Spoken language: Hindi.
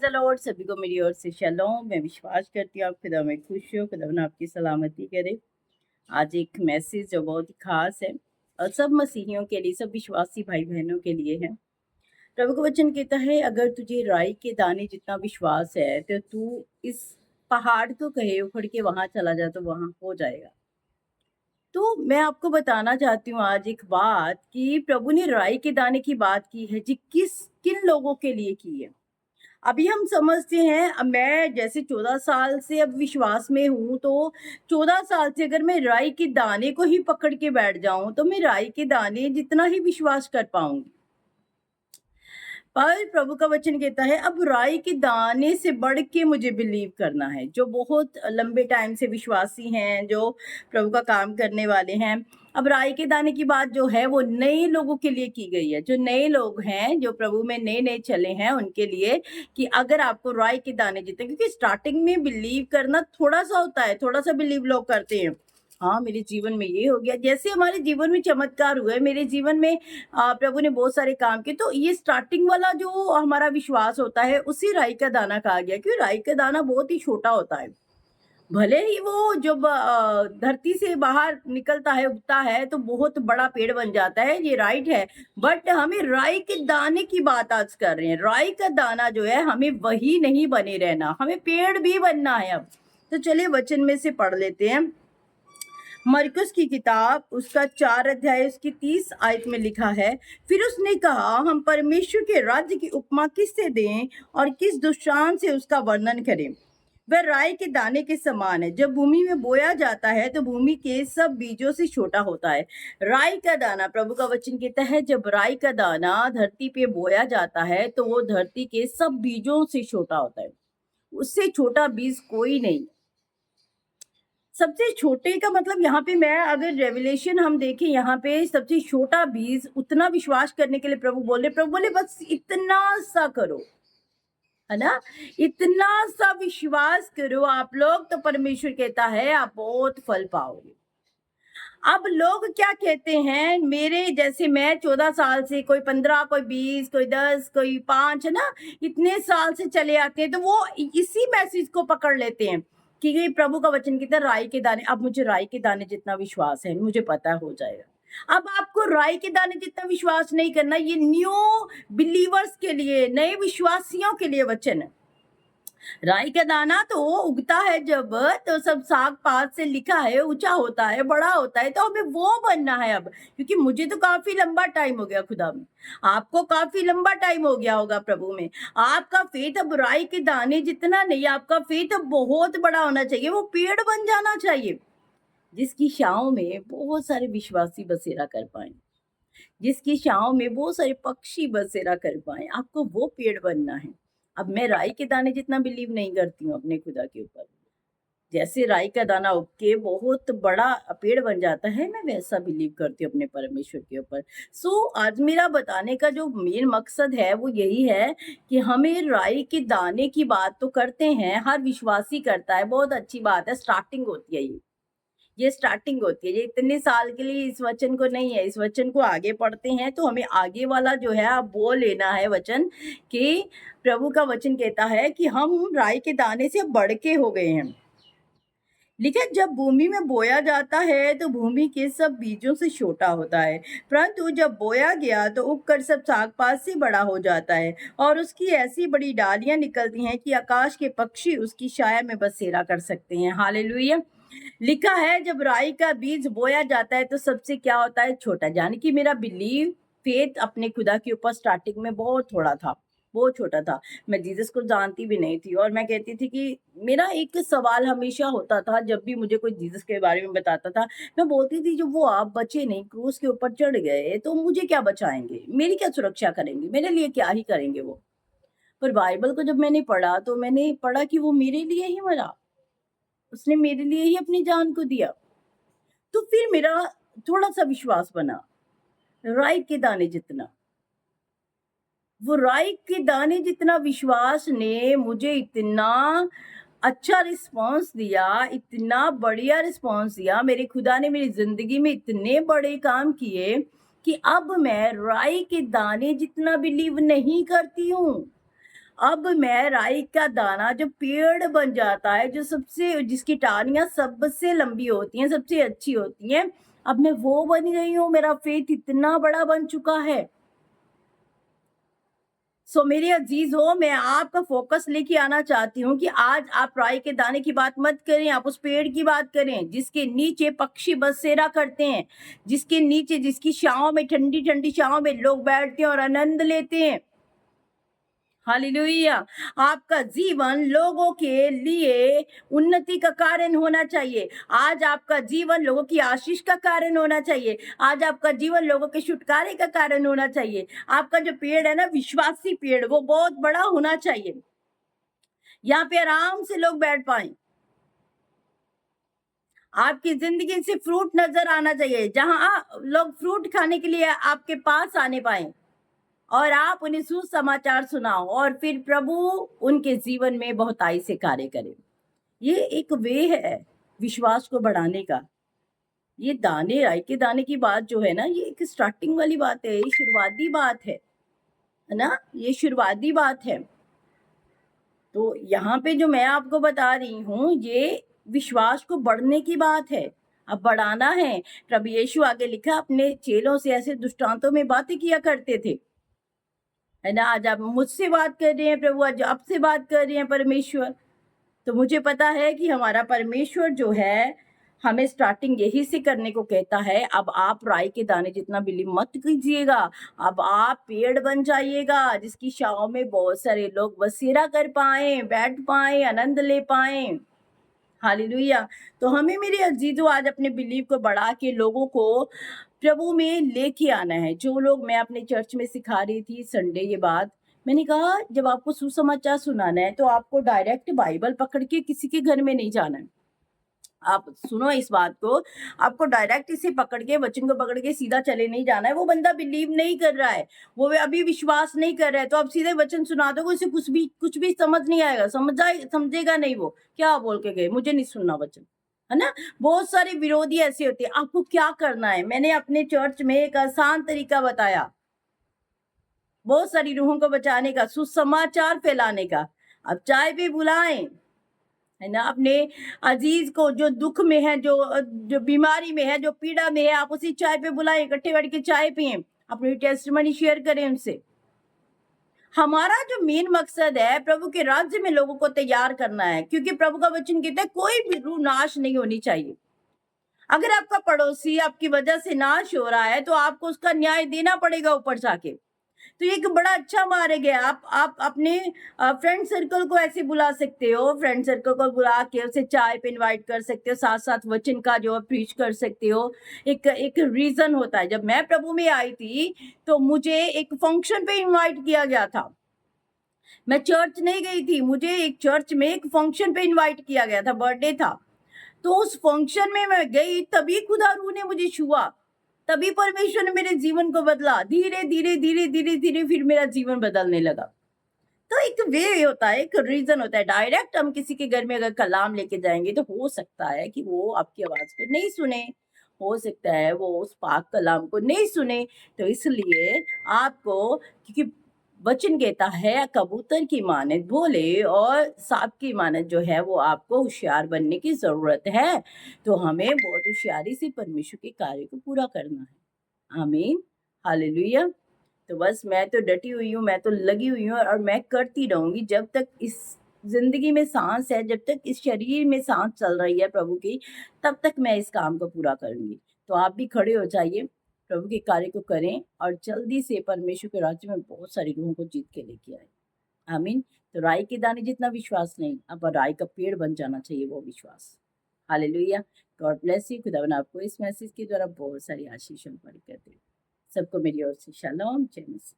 The Lord. सभी को मेरी ओर से शलोम। मैं विश्वास करती हूँ आप खुदा में खुश हो, खुदा ने आपकी सलामती करे। आज एक मैसेज जो बहुत ही खास है और सब मसीहियों के लिए, सब विश्वासी भाई बहनों के लिए है। प्रभु का वचन कहता है, अगर तुझे राई के दाने जितना विश्वास है तो तू इस पहाड़ को कहे उखड़ के वहां चला जा तो वहां हो जाएगा। तो मैं आपको बताना चाहती हूँ आज एक बात कि प्रभु ने राई के दाने की बात की है जी, किन लोगों के लिए की है। अभी हम समझते हैं, अब मैं जैसे 14 साल से अब विश्वास में हूँ, तो 14 साल से अगर मैं राई के दाने को ही पकड़ के बैठ जाऊं तो मैं राई के दाने जितना ही विश्वास कर पाऊंगी। पर प्रभु का वचन कहता है, अब राई के दाने से बढ़ के मुझे बिलीव करना है। जो बहुत लंबे टाइम से विश्वासी हैं, जो प्रभु का काम करने वाले हैं, अब राई के दाने की बात जो है वो नए लोगों के लिए की गई है। जो नए लोग हैं, जो प्रभु में नए नए चले हैं, उनके लिए कि अगर आपको राई के दाने जितने, क्योंकि स्टार्टिंग में बिलीव करना थोड़ा सा होता है, थोड़ा सा बिलीव लोग करते हैं। हाँ, मेरे जीवन में ये हो गया, जैसे हमारे जीवन में चमत्कार हुए, मेरे जीवन में प्रभु ने बहुत सारे काम किए। तो ये स्टार्टिंग वाला जो हमारा विश्वास होता है उसी राई का दाना कहा गया, क्योंकि राई का दाना बहुत ही छोटा होता है। भले ही वो जब धरती से बाहर निकलता है, उगता है, तो बहुत बड़ा पेड़ बन जाता है, ये राइट है। बट हमें राई के दाने की बात आज कर रहे हैं। राई का दाना जो है, हमें वही नहीं बने रहना, हमें पेड़ भी बनना है अब। तो चलिए वचन में से पढ़ लेते हैं। मरकुस की किताब उसका 4 अध्याय उसकी 30 आयत में लिखा है, फिर उसने कहा, हम परमेश्वर के राज्य की उपमा किससे दें और किस दृष्टांत से उसका वर्णन करें। वह राई के दाने के समान है, जब भूमि में बोया जाता है तो भूमि के सब बीजों से छोटा होता है। राई का दाना, प्रभु का वचन कहता है, जब राई का दाना धरती पे बोया जाता है तो वो धरती के सब बीजों से छोटा होता है। उससे छोटा बीज कोई नहीं। सबसे छोटे का मतलब, यहाँ पे मैं अगर रेवलेशन हम देखें, यहाँ पे सबसे छोटा बीज, उतना विश्वास करने के लिए प्रभु बोले बस इतना सा करो, है ना, इतना सा विश्वास करो आप लोग, तो परमेश्वर कहता है आप बहुत फल पाओगे। अब लोग क्या कहते हैं, मेरे जैसे मैं 14 साल से, कोई 15, कोई 20, कोई 10, कोई 5, है ना, इतने साल से चले आते हैं, तो वो इसी मैसेज को पकड़ लेते हैं कि ये प्रभु का वचन की तरह राई के दाने। अब मुझे राई के दाने जितना विश्वास है, मुझे पता हो जाएगा। अब आपको राई के दाने जितना विश्वास नहीं करना, ये न्यू बिलीवर्स के लिए, नए विश्वासियों के लिए वचन है। राई का दाना तो उगता है जब, तो सब साग पात से लिखा है, ऊंचा होता है, बड़ा होता है, तो हमें वो बनना है अब। क्योंकि मुझे तो काफी लंबा टाइम हो गया खुदा में, आपको काफी लंबा टाइम हो गया होगा प्रभु में। आपका फेथ अब राई के दाने जितना नहीं, आपका फेथ अब बहुत बड़ा होना चाहिए, वो पेड़ बन जाना चाहिए, जिसकी छांव में बहुत सारे विश्वासी बसेरा कर पाए, जिसकी छांव में बहुत सारे पक्षी बसेरा कर पाए। आपको वो पेड़ बनना है। अब मैं राई के दाने जितना बिलीव नहीं करती हूँ अपने खुदा के ऊपर। जैसे राई का दाना उग के बहुत बड़ा पेड़ बन जाता है, मैं वैसा बिलीव करती हूँ अपने परमेश्वर के ऊपर। सो आज मेरा बताने का जो मेन मकसद है वो यही है कि हमें राई के दाने की बात तो करते हैं, हर विश्वासी करता है, बहुत अच्छी बात है, स्टार्टिंग होती है ये स्टार्टिंग होती है। ये इतने साल के लिए इस वचन को नहीं है, इस वचन को आगे पढ़ते हैं तो हमें आगे वाला जो है आप वो लेना है वचन, कि प्रभु का वचन कहता है कि हम राई के दाने से बढ़ के हो गए हैं। लेकिन जब भूमि में बोया जाता है तो भूमि के सब बीजों से छोटा होता है, परंतु जब बोया गया तो उगकर सब साग पात से बड़ा हो जाता है और उसकी ऐसी बड़ी डालियां निकलती हैं कि आकाश के पक्षी उसकी छाया में बसेरा कर सकते हैं। हालेलुया। लिखा है, जब राई का बीज बोया जाता है तो सबसे क्या होता है, छोटा। यानी कि मेरा बिलीव, फेथ अपने खुदा के ऊपर स्टार्टिंग में बहुत थोड़ा था, बहुत छोटा था। मैं जीसस को जानती भी नहीं थी और मैं कहती थी कि मेरा एक सवाल हमेशा होता था, जब भी मुझे कोई जीसस के बारे में बताता था, मैं बोलती थी, जो वो आप बचे नहीं, क्रूस के ऊपर चढ़ गए, तो मुझे क्या बचाएंगे, मेरी क्या सुरक्षा करेंगे, मेरे लिए क्या ही करेंगे वो। पर बाइबल को जब मैंने पढ़ा तो मैंने पढ़ा कि वो मेरे लिए ही मरा, उसने मेरे लिए ही अपनी जान को दिया। तो फिर मेरा थोड़ा सा विश्वास बना, राई के दाने जितना। वो राई के दाने जितना विश्वास ने मुझे इतना अच्छा रिस्पॉन्स दिया, इतना बढ़िया रिस्पॉन्स दिया। मेरे खुदा ने मेरी जिंदगी में इतने बड़े काम किए कि अब मैं राई के दाने जितना बिलीव नहीं करती हूँ। अब मैं राई का दाना जो पेड़ बन जाता है, जो सबसे जिसकी टहनियाँ सबसे लंबी होती हैं, सबसे अच्छी होती हैं, अब मैं वो बन गई हूँ, मेरा फेथ इतना बड़ा बन चुका है। सो मेरे अजीजों, मैं आपका फोकस लेके आना चाहती हूँ कि आज आप राई के दाने की बात मत करें, आप उस पेड़ की बात करें जिसके नीचे पक्षी बसेरा करते हैं, जिसके नीचे, जिसकी छांव में, ठंडी ठंडी छांव में लोग बैठते हैं और आनंद लेते हैं। हालेलुया। आपका जीवन लोगों के लिए उन्नति का कारण होना चाहिए। आज आपका जीवन लोगों की आशीष का कारण होना चाहिए। आज आपका जीवन लोगों के छुटकारे का कारण होना चाहिए। आपका जो पेड़ है ना, विश्वासी पेड़, वो बहुत बड़ा होना चाहिए। यहाँ पे आराम से लोग बैठ पाए। आपकी जिंदगी से फ्रूट नजर आना चाहिए, जहां लोग फ्रूट खाने के लिए आपके पास आने पाए और आप उन्हें सुसमाचार सुनाओ और फिर प्रभु उनके जीवन में बहुताई से कार्य करे। ये एक वे है विश्वास को बढ़ाने का। ये दाने, राई के दाने की बात जो है ना, ये एक स्टार्टिंग वाली बात है, ये शुरुआती बात है ना, ये शुरुआती बात है। तो यहाँ पे जो मैं आपको बता रही हूँ, ये विश्वास को बढ़ने की बात है। अब बढ़ाना है। प्रभु यीशु आगे लिखा, अपने चेलों से ऐसे दृष्टांतों में बातें किया करते थे, है ना। आज आप मुझसे बात कर रहे हैं प्रभु, आज आपसे बात कर रहे हैं परमेश्वर। तो मुझे पता है कि हमारा परमेश्वर जो है, हमें स्टार्टिंग यही से करने को कहता है। अब आप राई के दाने जितना बिलीव मत कीजिएगा, अब आप पेड़ बन जाइएगा जिसकी छांव में बहुत सारे लोग बसेरा कर पाए, बैठ पाए, आनंद ले पाए। हालेलुया। तो हमें मेरे अजीजों आज अपने बिलीव को बढ़ा के लोगों को प्रभु में लेके आना है। जो लोग मैं अपने चर्च में सिखा रही थी संडे ये बात, मैंने कहा जब आपको सुसमाचार सुनाना है तो आपको डायरेक्ट बाइबल पकड़ के किसी के घर में नहीं जाना है। आप सुनो इस बात को, आपको डायरेक्ट इसे पकड़ के, वचन को पकड़ के सीधा चले नहीं जाना है। वो बंदा बिलीव नहीं कर रहा है, वो अभी विश्वास नहीं कर रहा है, तो आप सीधे वचन सुना दोगे, उसे कुछ भी समझ नहीं आएगा, समझेगा नहीं। वो क्या बोल के गए, मुझे नहीं सुनना वचन, है ना। बहुत सारे विरोधी ऐसे होते हैं। आपको क्या करना है, मैंने अपने चर्च में एक आसान तरीका बताया, बहुत सारी रूहों को बचाने का, सुसमाचार फैलाने का। अब चाय पे बुलाएं, है ना, अपने अजीज को जो दुख में है, जो बीमारी में है, जो पीड़ा में है, आप उसी चाय पे बुलाएं, इकट्ठे बैठ के चाय पिए, अपनी टेस्टमनी शेयर करें उनसे। हमारा जो मेन मकसद है, प्रभु के राज्य में लोगों को तैयार करना है, क्योंकि प्रभु का वचन कहता है कोई भी रूह नाश नहीं होनी चाहिए। अगर आपका पड़ोसी आपकी वजह से नाश हो रहा है तो आपको उसका न्याय देना पड़ेगा ऊपर जाके। तो ये एक बड़ा अच्छा मार्ग है। आप अपने फ्रेंड सर्कल को ऐसे बुला सकते हो, फ्रेंड सर्कल को बुला के उसे चाय पे इनवाइट कर सकते हो, साथ साथ वचन का जो प्रीच कर सकते हो। एक एक रीजन होता है। जब मैं प्रभु में आई थी तो मुझे एक फंक्शन पे इनवाइट किया गया था। मैं चर्च नहीं गई थी, मुझे एक चर्च में एक फंक्शन पे इनवाइट किया गया था, बर्थडे था। तो उस फंक्शन में मैं गई, तभी खुदा रूह ने मुझे छुआ, तभी परमेश्वर ने मेरे जीवन को बदला। धीरे धीरे धीरे धीरे धीरे फिर मेरा जीवन बदलने लगा। तो एक वे होता है, एक रीजन होता है। डायरेक्ट हम किसी के घर में अगर कलाम लेके जाएंगे तो हो सकता है कि वो आपकी आवाज को नहीं सुने, हो सकता है वो उस पाक कलाम को नहीं सुने। तो इसलिए आपको, क्योंकि वचन कहता है कबूतर की मानद भोले और सांप की मानद जो है वो आपको होशियार बनने की जरूरत है। तो हमें बहुत होशियारी से परमेश्वर के कार्य को पूरा करना है। आमीन, हालेलुया। तो बस मैं तो डटी हुई हूँ, मैं तो लगी हुई हूँ और मैं करती रहूंगी जब तक इस जिंदगी में सांस है, जब तक इस शरीर में सांस चल रही है प्रभु की, तब तक मैं इस काम को पूरा करूंगी। तो आप भी खड़े हो जाइए, प्रभु के कार्य को करें और जल्दी से परमेश्वर के राज्य में बहुत सारी रूहों को जीत के लेके आए। आमीन। तो राई के दाने जितना विश्वास नहीं, अब राई का पेड़ बन जाना चाहिए वो विश्वास। हालेलुया। God bless you. खुदावन आपको इस मैसेज के द्वारा बहुत सारी आशीष और बरकत दे। सबको मेरी ओर से शालोम, जय मसीह।